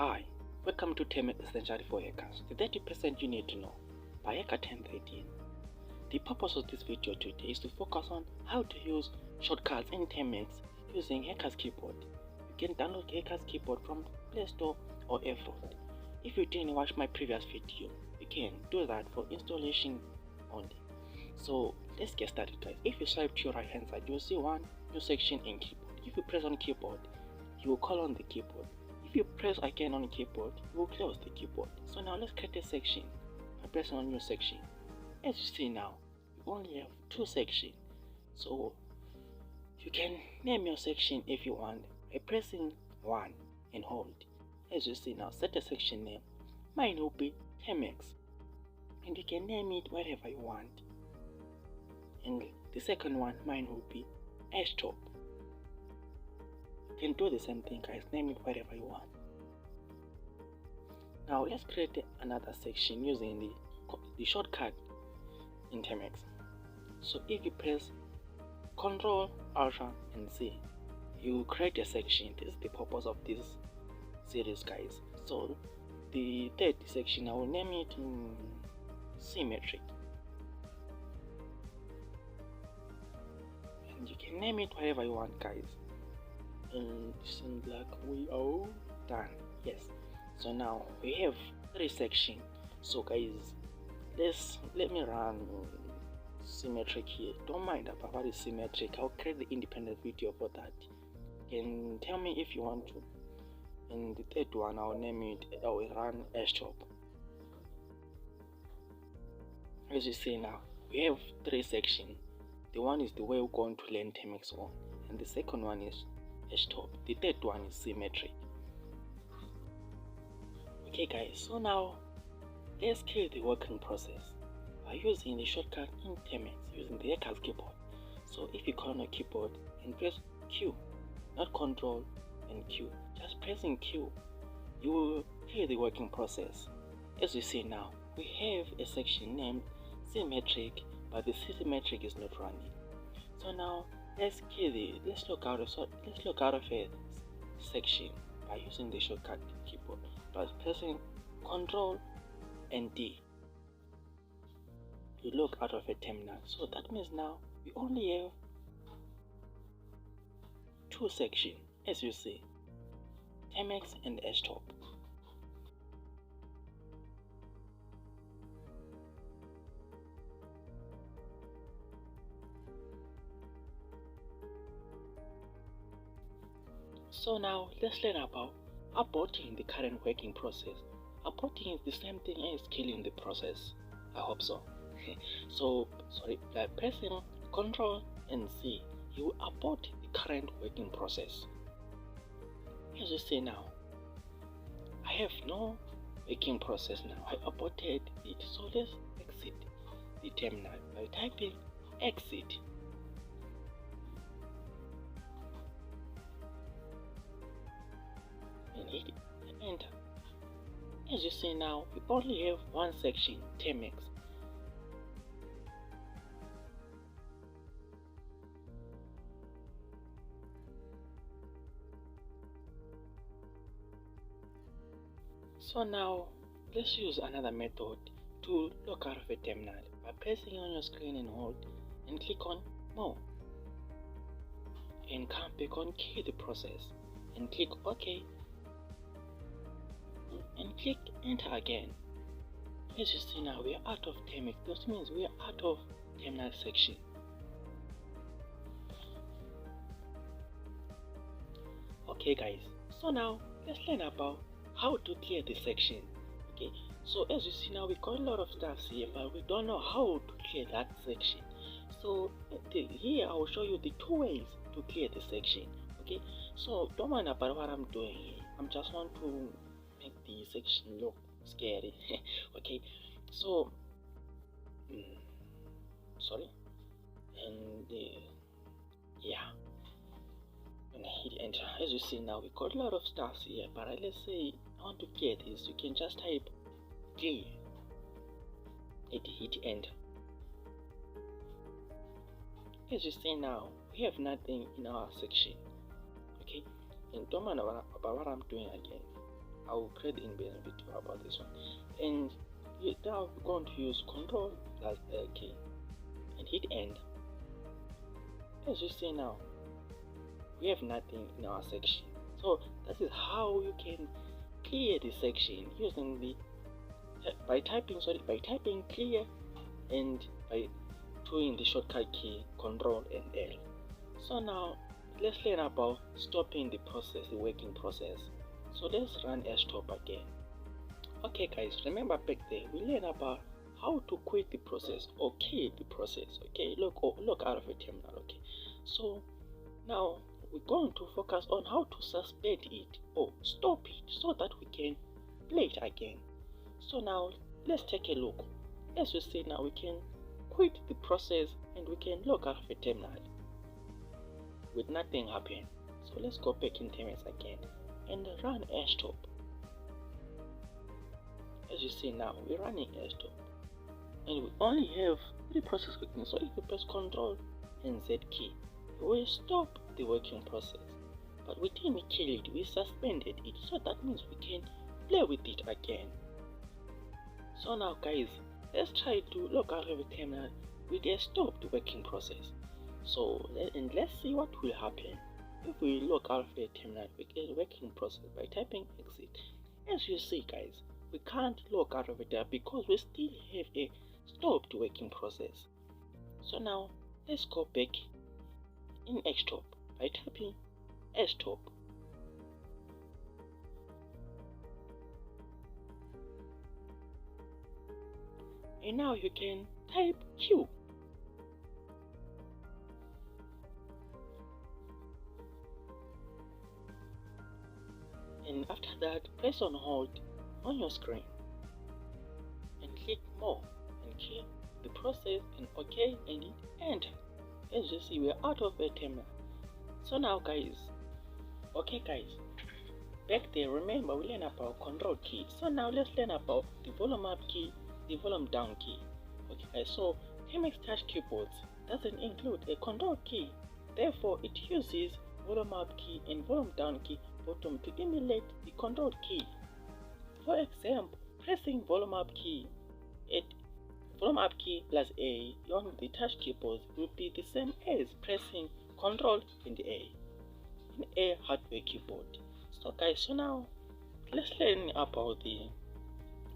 Hi, welcome to Termux Essential for Hackers, the 30% you need to know by Hacker 1013. The purpose of this video today is to focus on how to use shortcuts in Termux using Hacker's Keyboard. You can download Hacker's Keyboard from Play Store or App Store. If you didn't watch my previous video, you can do that for installation only. So let's get started, guys. If you swipe to your right hand side, you'll see one new section in keyboard. If you press on keyboard, you will call on the keyboard. If you press again on the keyboard, you will close the keyboard. So now let's create a section by pressing on new section. As you see now, you only have two sections. So you can name your section if you want by pressing 1 and hold. As you see now, set a section name. Mine will be Termux, and you can name it whatever you want. And the second one, mine will be Top. You can do the same thing, guys. Name it whatever you want. Now let's create another section using the shortcut in Termux. So if you press Ctrl, Alt, and C, you create a section. This is the purpose of this series, guys. So the third section, I will name it Symmetric. And you can name it whatever you want, guys. And it seems like we are done. Yes, so now we have 3 sections. So guys, let me run Symmetric here. Don't mind about what is Symmetric. I'll create the independent video for that. You can tell me if you want to. And the third one, I'll name it, I will run Top. As you see now, we have 3 sections. The one is the way we're going to learn Termux on, and the second one is Top. The third one is Symmetric. Okay guys, so now let's kill the working process by using the shortcut in Termux using the Hacker's Keyboard. So if you call on your keyboard and press Q, not Control and Q, just pressing Q, you will kill the working process. As you see now, we have a section named Symmetric, but the Symmetric is not running. So now let's log out of a section by using the shortcut keyboard by pressing Ctrl and D. You log out of a terminal. So that means now we only have 2 sections, as you see, Termux and Top. So now let's learn about aborting the current working process. Aborting is the same thing as killing the process. I hope so. So by pressing Ctrl and C, you will abort the current working process. As you see now, I have no working process now. I aborted it. So let's exit the terminal by typing exit. And hit enter. As you see now, we only have 1 section, Termux. So now let's use another method to log out of a terminal by pressing on your screen and hold and click on More, and come back on Kill the Process and click OK and click Enter again. As you see now, we are out of Termux. That means we are out of terminal section. Okay guys, so now let's learn about how to clear the section. Okay, so as you see now, we got a lot of stuff here, but we don't know how to clear that section. So here I will show you the 2 ways to clear the section. Okay, so don't mind about what I'm doing here. I just want to make the section look scary. Okay, so sorry, and yeah, and hit enter. As you see now, we got a lot of stuff here, but let's say I want to clear this. You can just type clear and hit enter. As you see now, we have nothing in our section. Okay, and don't mind about what I'm doing again. I'll create the inbuilt video about this one. And now we're going to use Control plus L key and hit end. As you see now, we have nothing in our section. So that is how you can clear the section using by typing clear and by doing the shortcut key Control and L. So now let's learn about stopping the process, the working process. So let's run stop again. Okay guys, remember back there we learned about how to quit the process or kill the process. Okay, look out of a terminal. Okay, so now we're going to focus on how to suspend it or stop it so that we can play it again. So now let's take a look. As you see now, we can quit the process and we can log out of a terminal with nothing happen. So let's go back in Termux again and run stop. As you see now, we're running stop and we only have 3 processes working. So if you press Ctrl and Z key, we will stop the working process, but we didn't kill it, we suspended it, so that means we can play with it again. So now guys, let's try to log out of the terminal with a stopped working process. So and let's see what will happen if we log out of the terminal with a working process by typing exit. As you see guys, we can't log out of it because we still have a stopped working process. So now let's go back in stop by typing stop. And now you can type Q. And after that, press on hold on your screen and click more and kill the process and OK and hit enter. As you see, we're out of a terminal. So now guys, okay guys, back there remember we learned about Control key. So now let's learn about the volume up key, the volume down key. Okay guys, so Termux touch keyboards doesn't include a Control key, therefore it uses volume up key and volume down key bottom to emulate the Control key. For example, pressing volume up key plus A on the touch keyboards will be the same as pressing Control and A in a hardware keyboard. So guys, so now let's learn about the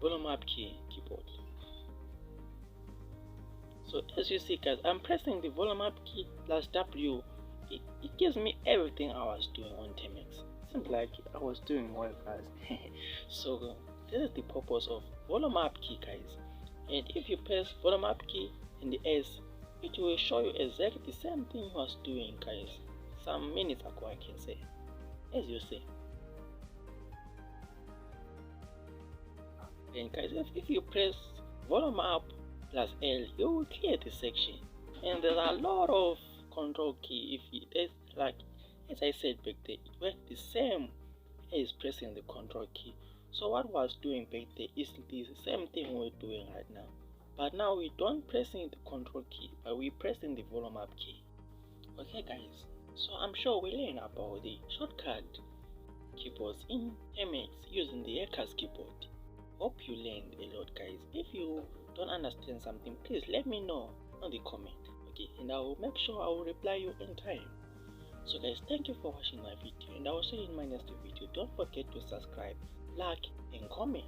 volume up key keyboard. So as you see guys, I'm pressing the volume up key plus W. It gives me everything I was doing on Termux. Seems like I was doing well guys. So this is the purpose of volume up key guys. And if you press volume up key and the S, it will show you exactly the same thing you was doing guys some minutes ago, I can say. As you see. And guys, if you press volume up plus L, you will clear the section. And there's a lot of Control key. Like as I said back there, it works the same as pressing the Control key. So what I was doing back there is the same thing we're doing right now. But now we don't pressing the Control key, but we're pressing the volume up key. Okay guys, so I'm sure we learned about the shortcut keyboards in Termux using the hackers keyboard. Hope you learned a lot guys. If you don't understand something, please let me know on the comment. Okay, and I will make sure I will reply you in time. So guys, thank you for watching my video and I will see you in my next video. Don't forget to subscribe, like and comment.